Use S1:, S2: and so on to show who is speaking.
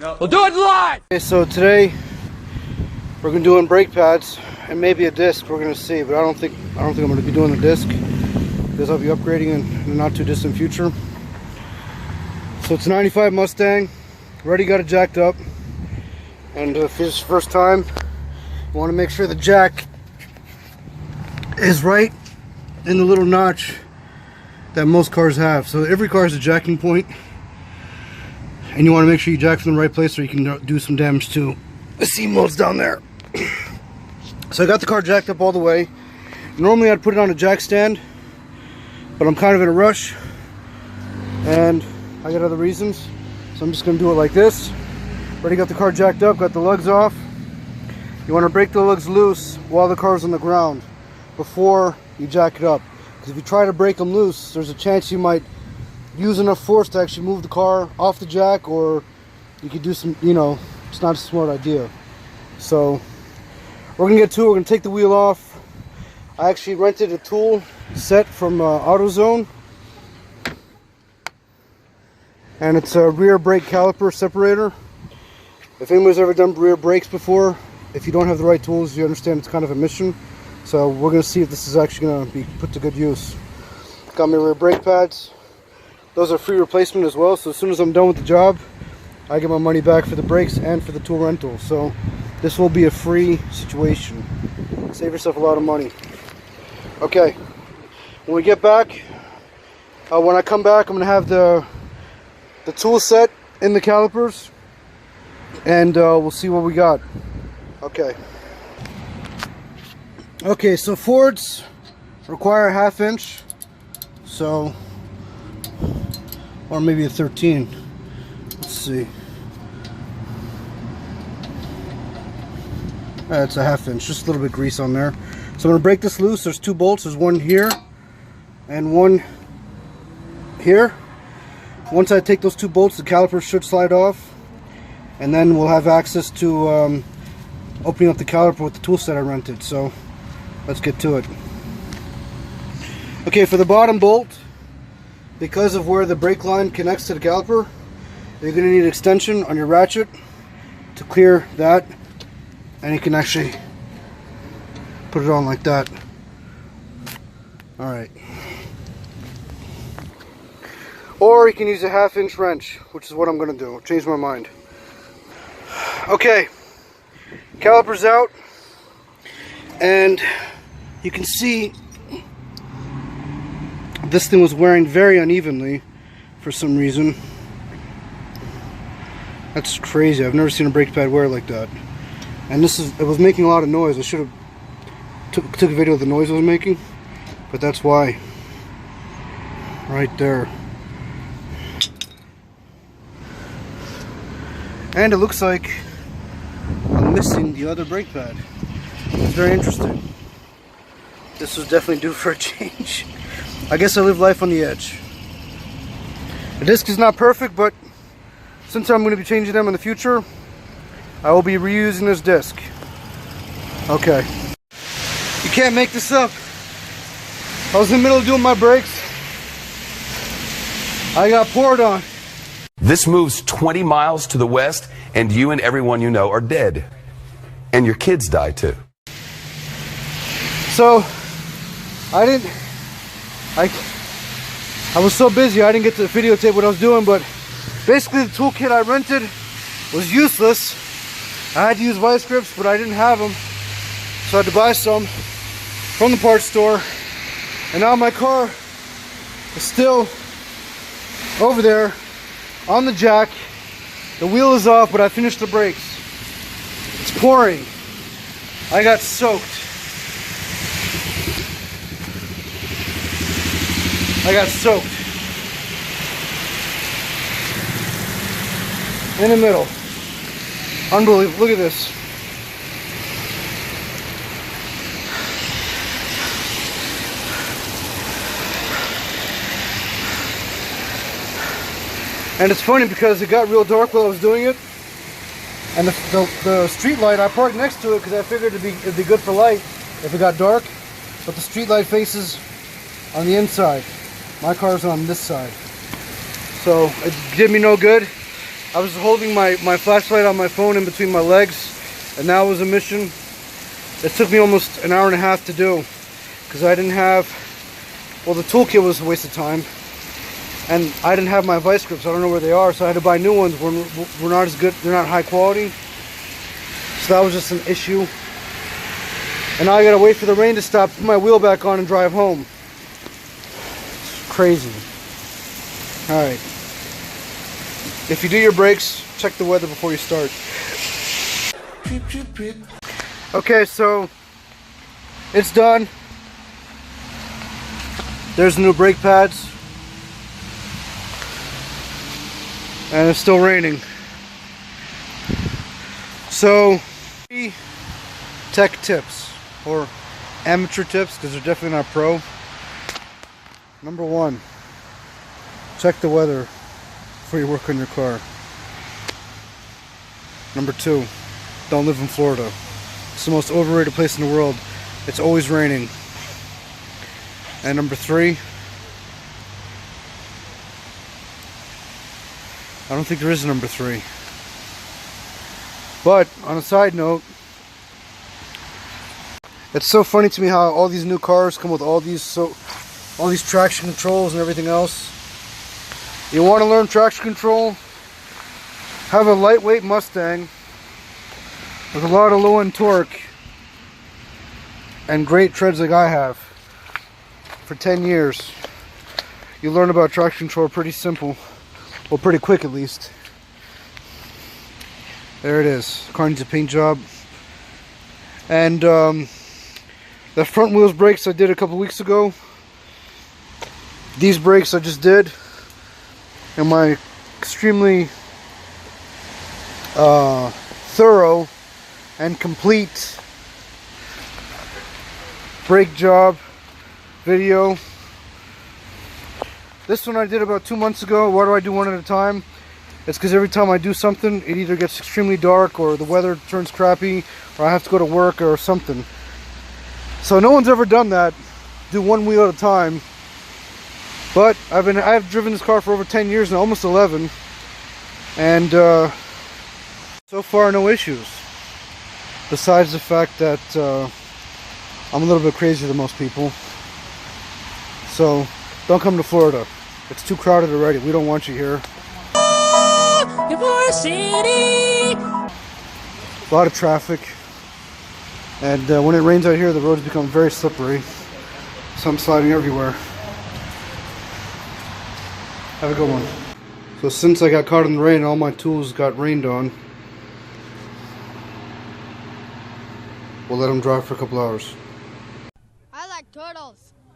S1: We'll do it live!
S2: Okay, so today we're gonna be doing brake pads and maybe a disc. We're gonna see, but I don't think I'm gonna be doing the disc because I'll be upgrading in the not too distant future. So it's a 95 Mustang. Already got it jacked up, and if it's the first time, you want to make sure the jack is right in the little notch that most cars have. So every car has a jacking point, and you want to make sure you jack from the right place so you can do some damage to the seam loads down there. So I got the car jacked up all the way. Normally I'd put it on a jack stand, but I'm kind of in a rush and I got other reasons, so I'm just going to do it like this. Already got the car jacked up, got the lugs off. You want to break the lugs loose while the car's on the ground before you jack it up, because if you try to break them loose, there's a chance you might use enough force to actually move the car off the jack, or you could do some, you know, it's not a smart idea. So we're gonna get to it. We're gonna take the wheel off. I actually rented a tool set from AutoZone, and it's a rear brake caliper separator. If anybody's ever done rear brakes before, if you don't have the right tools, you understand it's kind of a mission. So we're gonna see if this is actually gonna be put to good use. Got my rear brake pads. Those are free replacement as well, so as soon as I'm done with the job, I get my money back for the brakes and for the tool rental. So this will be a free situation. Save yourself a lot of money. Okay, when we get back, when I come back, I'm gonna have the tool set in the calipers, and we'll see what we got. Okay, so Fords require a 1/2 inch, so, or maybe a 13. Let's see. It's a 1/2 inch, just a little bit of grease on there. So I'm going to break this loose. There's 2 bolts. There's one here and one here. Once I take those 2 bolts, the caliper should slide off, and then we'll have access to opening up the caliper with the tool set I rented. So let's get to it. Okay, for the bottom bolt, because of where the brake line connects to the caliper, you're going to need extension on your ratchet to clear that, and you can actually put it on like that. Alright. Or you can use a 1/2 inch wrench, which is what I'm going to do. Change my mind. Okay, caliper's out, and you can see this thing was wearing very unevenly for some reason. That's crazy. I've never seen a brake pad wear like that. And it was making a lot of noise. I should have took a video of the noise it was making, but that's why. Right there. And it looks like I'm missing the other brake pad. It's very interesting. This was definitely due for a change. I guess I live life on the edge. The disc is not perfect, but since I'm going to be changing them in the future, I will be reusing this disc. Okay. You can't make this up. I was in the middle of doing my brakes. I got poured on.
S1: This moves 20 miles to the west, and you and everyone you know are dead. And your kids die too.
S2: So, I was so busy I didn't get to videotape what I was doing, but basically the toolkit I rented was useless. I had to use vice grips, but I didn't have them, so I had to buy some from the parts store. And now my car is still over there on the jack. The wheel is off, but I finished the brakes. It's pouring. I got soaked. In the middle. Unbelievable. Look at this. And it's funny because it got real dark while I was doing it, and the street light, I parked next to it because I figured it'd be good for light if it got dark, but the street light faces on the inside. My car's on this side, so it did me no good. I was holding my flashlight on my phone in between my legs, and that was a mission. It took me almost an hour and a half to do, because I didn't have, well, the toolkit was a waste of time, and I didn't have my vice grips. I don't know where they are, so I had to buy new ones. We're not as good, they're not high quality, so that was just an issue. And now I gotta wait for the rain to stop, put my wheel back on, and drive home. It's crazy. Alright. If you do your brakes, check the weather before you start. Okay, so it's done. There's the new brake pads. And it's still raining. So, tech tips, or amateur tips, because they're definitely not pro. Number one, check the weather before you work on your car. Number two, don't live in Florida. It's the most overrated place in the world. It's always raining. And number three, I don't think there is a number three. But on a side note, it's so funny to me how all these new cars come with all these traction controls and everything else. You want to learn traction control? Have a lightweight Mustang with a lot of low-end torque and great treads like I have for 10 years. You learn about traction control pretty simple. Well, pretty quick at least. There it is. Car needs a paint job. And the front wheels brakes I did a couple weeks ago. These brakes I just did. And my extremely thorough and complete brake job video. This one I did about 2 months ago. Why do I do one at a time? It's because every time I do something, it either gets extremely dark, or the weather turns crappy, or I have to go to work or something. So no one's ever done that. Do one wheel at a time. But I've driven this car for over 10 years now, almost 11, and so far no issues. Besides the fact that I'm a little bit crazier than most people. So don't come to Florida. It's too crowded already. We don't want you here. A lot of traffic, and when it rains out here, the roads become very slippery, so I'm sliding everywhere. Have a good one. So since I got caught in the rain, all my tools got rained on. We'll let them dry for a couple hours.
S3: I like turtles.